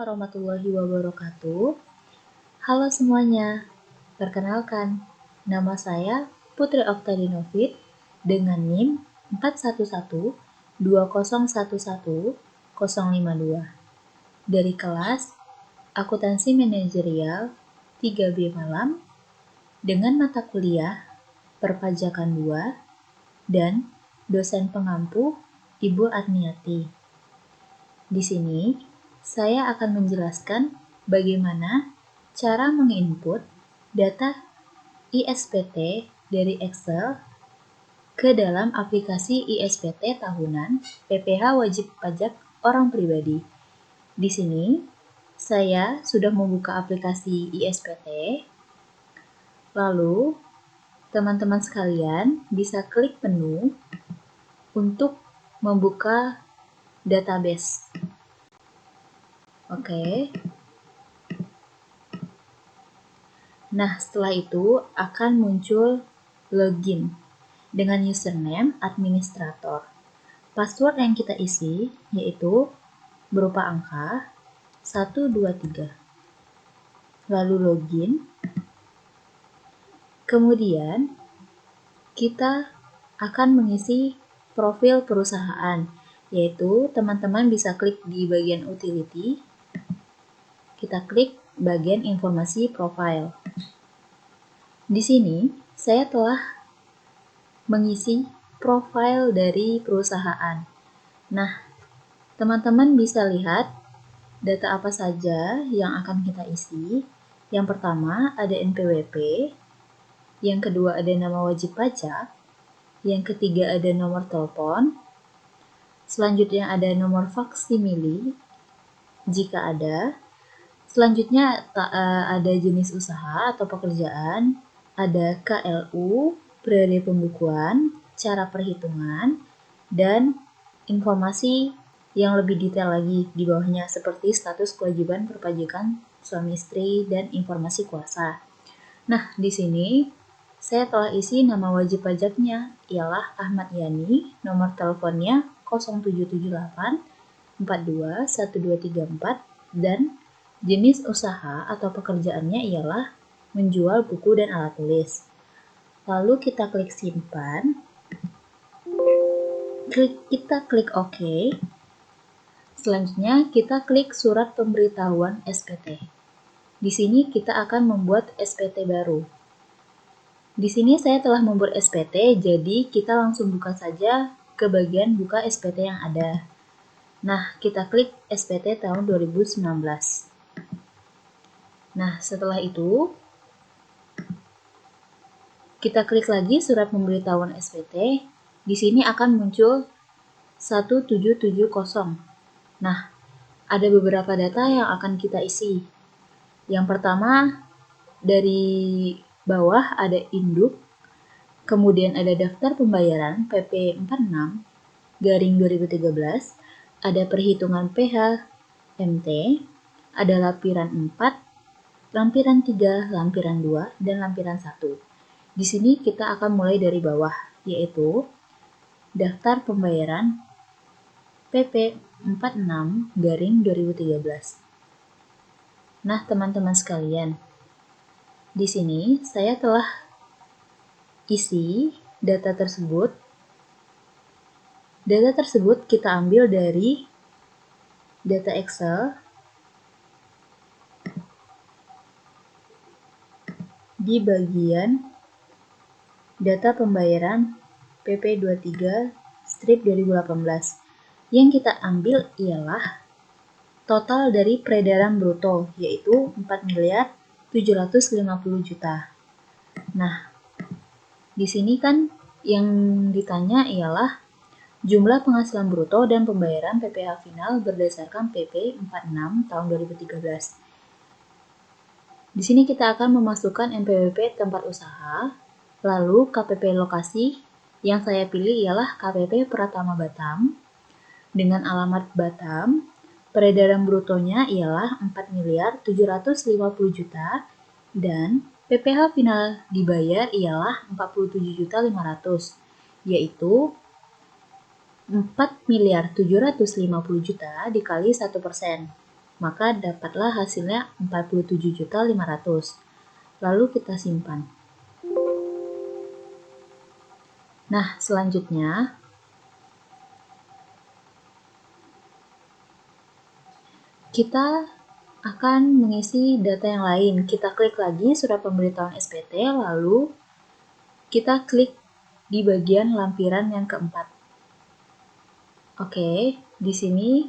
warahmatullahi wabarakatuh. Halo semuanya, perkenalkan, nama saya Putri Oktadinovid dengan NIM 41120110052 dari kelas Akuntansi Manajerial 3B Malam dengan mata kuliah Perpajakan 2 dan dosen pengampu Ibu Adniati. Di sini, saya akan menjelaskan bagaimana cara menginput data ISPT dari Excel ke dalam aplikasi ISPT tahunan PPh Wajib Pajak Orang Pribadi. Di sini, saya sudah membuka aplikasi ISPT, lalu teman-teman sekalian bisa klik menu untuk membuka database. Oke. Nah, setelah itu akan muncul login dengan username administrator. Password yang kita isi yaitu berupa angka 123. Lalu login. Kemudian kita akan mengisi profil perusahaan, yaitu teman-teman bisa klik di bagian utility. Kita klik bagian informasi profile. Di sini saya telah mengisi profil dari perusahaan. Nah, teman-teman bisa lihat data apa saja yang akan kita isi. Yang pertama ada NPWP, yang kedua ada nama wajib pajak, yang ketiga ada nomor telepon, selanjutnya ada nomor faksimili jika ada, selanjutnya ada jenis usaha atau pekerjaan, ada KLU, periode pembukuan, cara perhitungan, dan informasi yang lebih detail lagi di bawahnya seperti status kewajiban perpajakan suami istri dan informasi kuasa. Nah, di sini saya telah isi nama wajib pajaknya ialah Ahmad Yani, nomor teleponnya 0778 42 1234 dan jenis usaha atau pekerjaannya ialah menjual buku dan alat tulis. Lalu kita klik simpan. Kita klik OK. Selanjutnya kita klik surat pemberitahuan SPT. Di sini kita akan membuat SPT baru. Di sini saya telah membuat SPT, jadi kita langsung buka saja ke bagian buka SPT yang ada. Nah, kita klik SPT tahun 2019. Nah, setelah itu, kita klik lagi surat pemberitahuan SPT. Di sini akan muncul 1770. Nah, ada beberapa data yang akan kita isi. Yang pertama, dari bawah ada induk, kemudian ada daftar pembayaran PP 46/2013, ada perhitungan PH MT, ada lampiran 4, lampiran 3, lampiran 2, dan lampiran 1. Di sini kita akan mulai dari bawah, yaitu daftar pembayaran PP 46/2013. Nah, teman-teman sekalian, di sini saya telah isi data tersebut. Data tersebut kita ambil dari data Excel di bagian data pembayaran PP 23/2018. Yang kita ambil ialah total dari peredaran bruto, yaitu 4.750.000.000. Nah, di sini kan yang ditanya ialah jumlah penghasilan bruto dan pembayaran PPh final berdasarkan PP 46 tahun 2013. Di sini kita akan memasukkan NPWP tempat usaha, lalu KPP lokasi yang saya pilih ialah KPP Pratama Batam dengan alamat Batam. Peredaran brutonya ialah 4.750.000.000 dan PPh final dibayar ialah 47.500.000, yaitu 4.750.000.000 dikali 1%. maka dapatlah hasilnya 47.500.000. Lalu kita simpan. Nah, selanjutnya kita akan mengisi data yang lain. Kita klik lagi surat pemberitahuan SPT, lalu kita klik di bagian lampiran yang keempat. Oke, di sini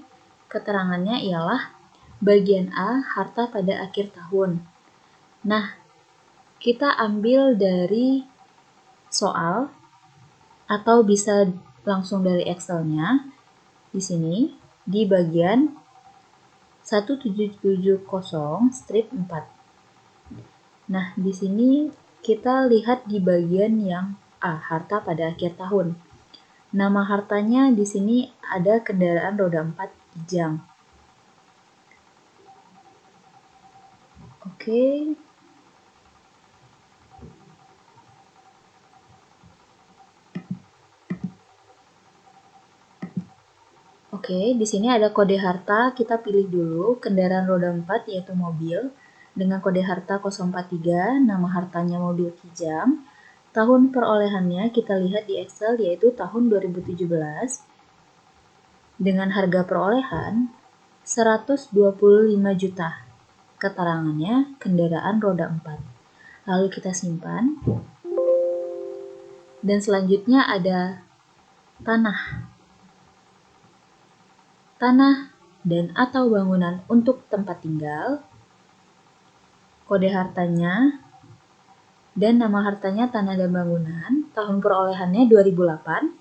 keterangannya ialah bagian A, harta pada akhir tahun. Nah, kita ambil dari soal atau bisa langsung dari Excel-nya. Di sini di bagian 1770 strip 4. Nah, di sini kita lihat di bagian yang A, harta pada akhir tahun. Nama hartanya di sini ada kendaraan roda 4 Kijang. Oke. Oke, di sini ada kode harta, kita pilih dulu kendaraan roda 4 yaitu mobil dengan kode harta 043, nama hartanya mobil Kijang. Tahun perolehannya kita lihat di Excel yaitu tahun 2017 dengan harga perolehan 125 juta. Keterangannya kendaraan roda 4. Lalu kita simpan. Dan selanjutnya ada tanah. Tanah dan atau bangunan untuk tempat tinggal. Kode hartanya dan nama hartanya tanah dan bangunan, tahun perolehannya 2008,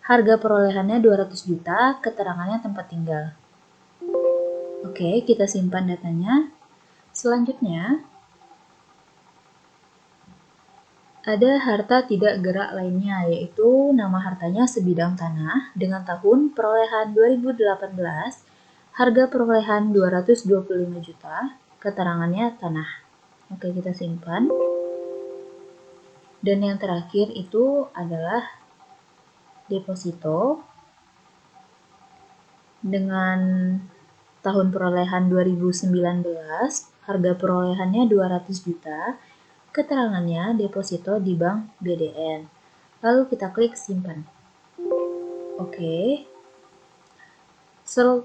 harga perolehannya 200 juta, keterangannya tempat tinggal. Oke, kita simpan datanya. Selanjutnya, ada harta tidak gerak lainnya, yaitu nama hartanya sebidang tanah dengan tahun perolehan 2018, harga perolehan 225 juta, keterangannya tanah. Oke, kita simpan. Dan yang terakhir itu adalah deposito dengan tahun perolehan 2019, harga perolehannya 200 juta, keterangannya deposito di Bank BDN. Lalu kita klik simpan. Oke.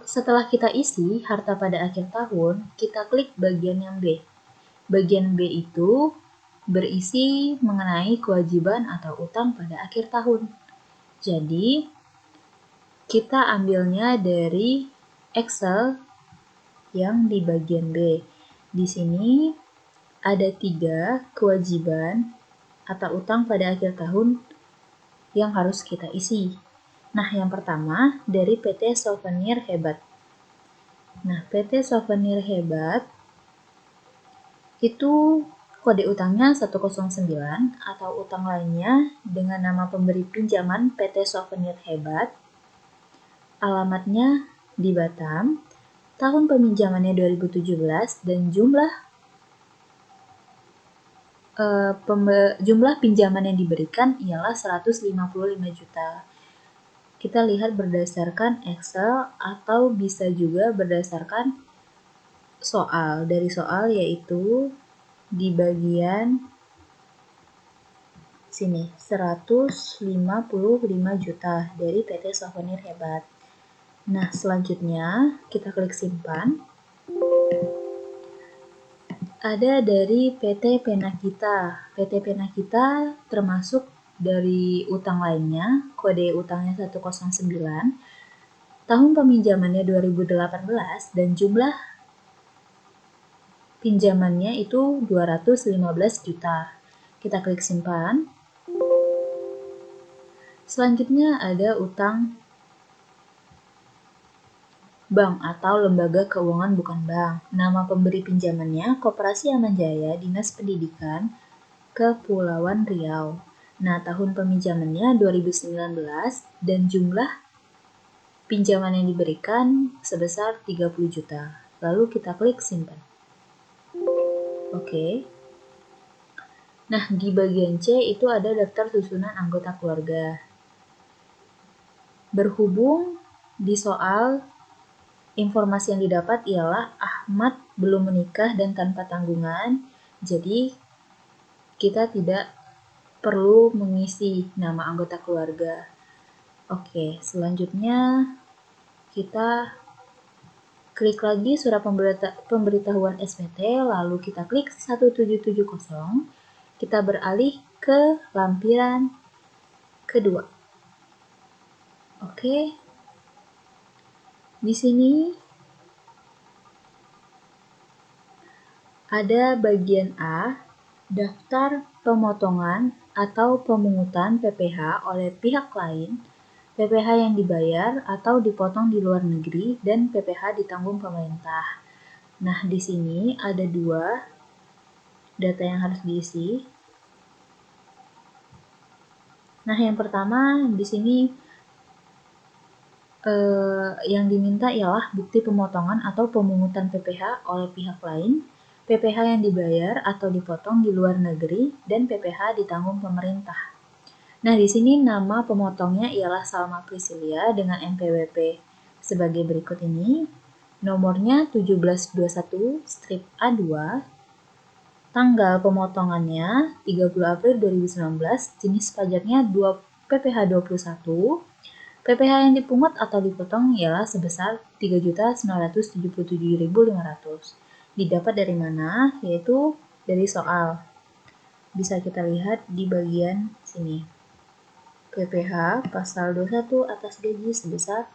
Setelah kita isi harta pada akhir tahun, kita klik bagian yang B. Bagian B itu berisi mengenai kewajiban atau utang pada akhir tahun. Jadi, kita ambilnya dari Excel yang di bagian B. Di sini ada 3 kewajiban atau utang pada akhir tahun yang harus kita isi. Nah, yang pertama dari PT Souvenir Hebat. Nah, PT Souvenir Hebat itu kode utangnya 109 atau utang lainnya dengan nama pemberi pinjaman PT Souvenir Hebat. Alamatnya di Batam, tahun peminjamannya 2017 dan jumlah pinjaman yang diberikan ialah 155 juta. Kita lihat berdasarkan Excel atau bisa juga berdasarkan soal. Dari soal yaitu di bagian sini 155 juta dari PT Souvenir Hebat. Nah, selanjutnya kita klik simpan. Ada dari PT Penakita. PT Penakita termasuk dari utang lainnya, kode utangnya 109, tahun peminjamannya 2018 dan jumlah pinjamannya itu 215 juta. Kita klik simpan. Selanjutnya ada utang bank atau lembaga keuangan bukan bank. Nama pemberi pinjamannya Koperasi Aman Jaya Dinas Pendidikan Kepulauan Riau. Nah, tahun peminjamannya 2019 dan jumlah pinjaman yang diberikan sebesar 30 juta. Lalu kita klik simpan. Oke. Nah, di bagian C itu ada daftar susunan anggota keluarga. Berhubung di soal informasi yang didapat ialah Ahmad belum menikah dan tanpa tanggungan, jadi kita tidak perlu mengisi nama anggota keluarga. Oke, selanjutnya kita klik lagi surat pemberitahuan SPT, lalu kita klik 1770, kita beralih ke lampiran kedua. Oke, di sini ada bagian A, daftar pemotongan atau pemungutan PPh oleh pihak lain, PPh yang dibayar atau dipotong di luar negeri, dan PPh ditanggung pemerintah. Nah, di sini ada dua data yang harus diisi. Nah, yang pertama di sini yang diminta ialah bukti pemotongan atau pemungutan PPh oleh pihak lain, PPh yang dibayar atau dipotong di luar negeri, dan PPh ditanggung pemerintah. Nah, di sini nama pemotongnya ialah Salma Priscilia dengan NPWP sebagai berikut ini. Nomornya 1721-A2, tanggal pemotongannya 30 April 2019, jenis pajaknya PPh 21, PPh yang dipungut atau dipotong ialah sebesar 3.977.500. Didapat dari mana? Yaitu dari soal. Bisa kita lihat di bagian sini. PPh pasal 21 atas gaji sebesar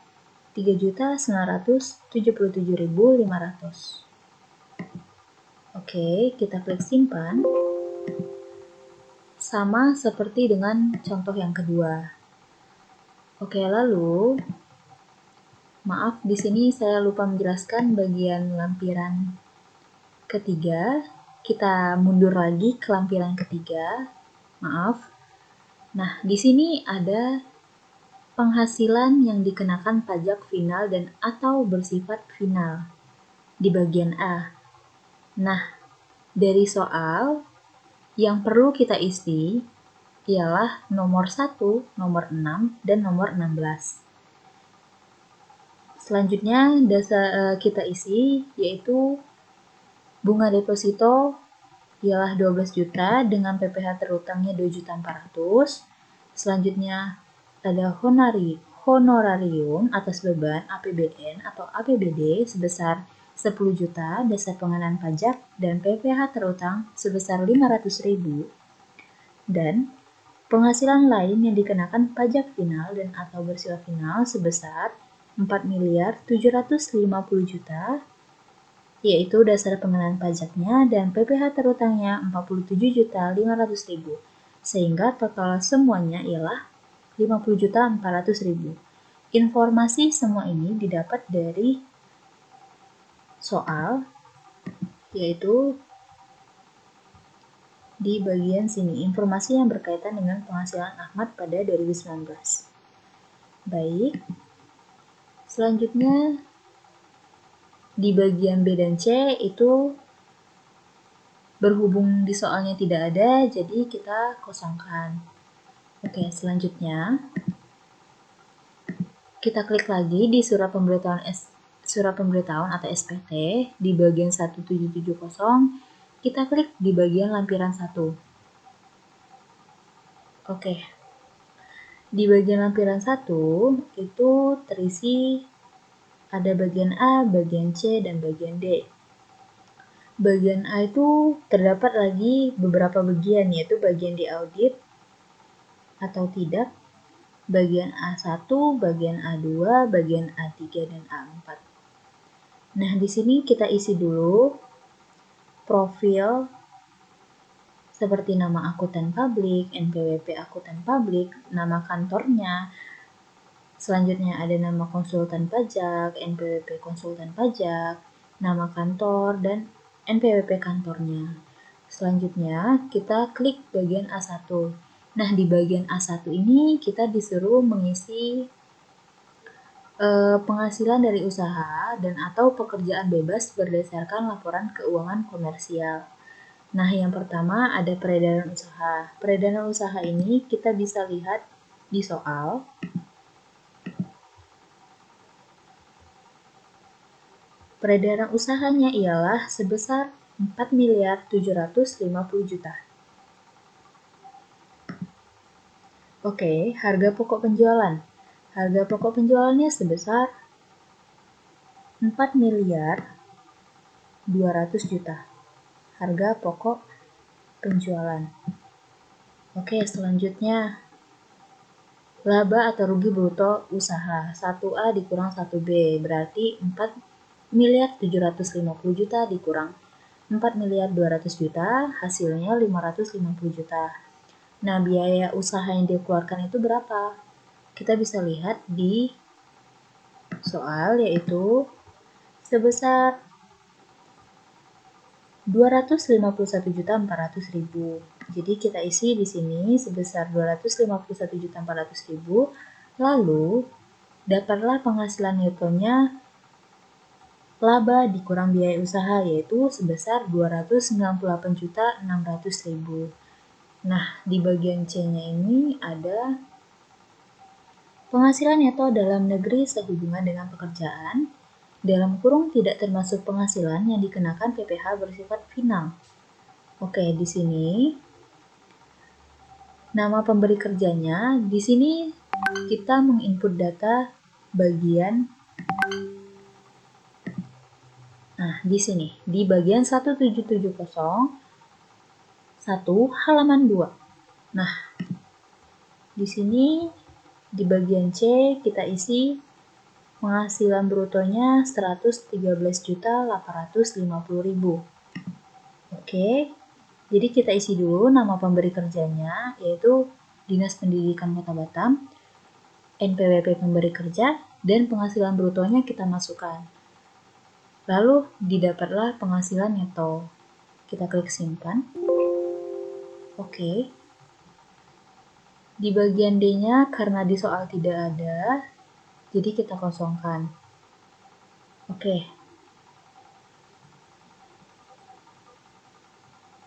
3.977.500. Oke, kita klik simpan. Sama seperti dengan contoh yang kedua. Oke, lalu maaf di sini saya lupa menjelaskan bagian lampiran ketiga. Kita mundur lagi ke lampiran ketiga. Maaf. Nah, di sini ada penghasilan yang dikenakan pajak final dan atau bersifat final di bagian A. Nah, dari soal yang perlu kita isi ialah nomor 1, nomor 6, dan nomor 16. Selanjutnya kita isi yaitu bunga deposito ialah 12 juta dengan PPh terutangnya 2.400.000. Selanjutnya ada honorarium atas beban APBN atau APBD sebesar 10 juta dasar pengenaan pajak dan PPh terutang sebesar 500.000, dan penghasilan lain yang dikenakan pajak final dan atau bersifat final sebesar 4.750.000.000, yaitu dasar pengenaan pajaknya dan PPh terutangnya 47.500.000, sehingga total semuanya ialah 50.400.000. Informasi semua ini didapat dari soal, yaitu di bagian sini, informasi yang berkaitan dengan penghasilan Ahmad pada 2019. Baik, selanjutnya di bagian B dan C itu berhubung di soalnya tidak ada, jadi kita kosongkan. Oke, selanjutnya kita klik lagi di surat pemberitahuan atau SPT di bagian 1770, kita klik di bagian lampiran 1. Oke. Di bagian lampiran 1 itu terisi ada bagian A, bagian C, dan bagian D. Bagian A itu terdapat lagi beberapa bagian, yaitu bagian diaudit atau tidak, bagian A1, bagian A2, bagian A3, dan A4. Nah, di sini kita isi dulu profil seperti nama akuntan publik, NPWP akuntan publik, nama kantornya. Selanjutnya ada nama konsultan pajak, NPWP konsultan pajak, nama kantor, dan NPWP kantornya. Selanjutnya kita klik bagian A1. Nah, di bagian A1 ini kita disuruh mengisi penghasilan dari usaha dan atau pekerjaan bebas berdasarkan laporan keuangan komersial. Nah, yang pertama ada peredaran usaha. Peredaran usaha ini kita bisa lihat di soal. Peredaran usahanya ialah sebesar 4.750.000.000. Oke, harga pokok penjualan. Harga pokok penjualannya sebesar 4.200.000.000. Harga pokok penjualan. Oke, selanjutnya laba atau rugi bruto usaha 1A dikurang 1B berarti 4.750.000.000 dikurang 4.200.000.000 hasilnya 550.000.000. Nah, biaya usaha yang dikeluarkan itu berapa? Kita bisa lihat di soal yaitu sebesar 251.400.000. Jadi kita isi di sini sebesar 251.400.000. Lalu dapatlah penghasilan netonya laba dikurang biaya usaha yaitu sebesar 298.600.000. Nah, di bagian C-nya ini ada penghasilan neto dalam negeri sehubungan dengan pekerjaan dalam kurung tidak termasuk penghasilan yang dikenakan PPh bersifat final. Oke, di sini nama pemberi kerjanya. Di sini kita menginput data bagian di sini di bagian 1770 halaman 2. Nah, di sini di bagian C kita isi penghasilan brutonya 113.850.000. Oke. Jadi kita isi dulu nama pemberi kerjanya yaitu Dinas Pendidikan Kota Batam, NPWP pemberi kerja, dan penghasilan brutonya kita masukkan. Lalu didapatlah penghasilan neto. Kita klik simpan. Oke. Di bagian D-nya karena di soal tidak ada, jadi kita kosongkan. Oke.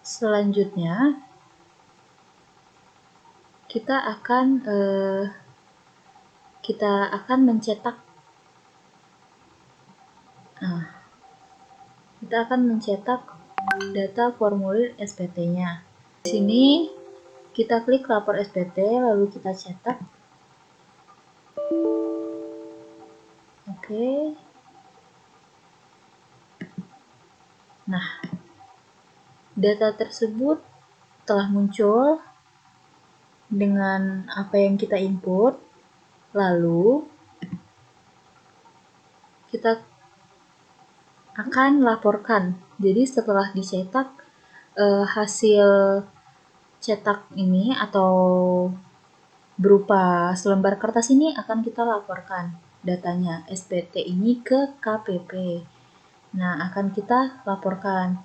Selanjutnya kita akan mencetak data formulir SPT-nya. Di sini kita klik lapor SPT lalu kita cetak. Oke. Nah, data tersebut telah muncul dengan apa yang kita input. Lalu kita akan laporkan. Jadi setelah dicetak hasil cetak ini atau berupa selembar kertas ini akan kita laporkan datanya SPT ini ke KPP. Nah, akan kita laporkan.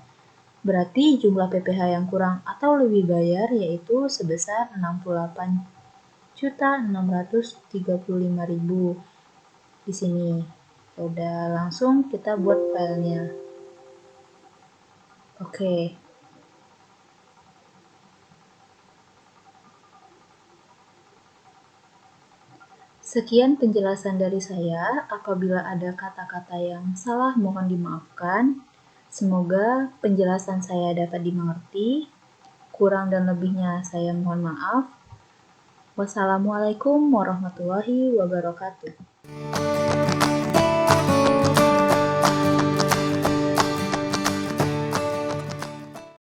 Berarti jumlah PPh yang kurang atau lebih bayar yaitu sebesar 68.635.000 di sini. Udah langsung kita buat filenya. Oke. Sekian penjelasan dari saya. Apabila ada kata-kata yang salah mohon dimaafkan. Semoga penjelasan saya dapat dimengerti. Kurang dan lebihnya saya mohon maaf. Wassalamualaikum warahmatullahi wabarakatuh.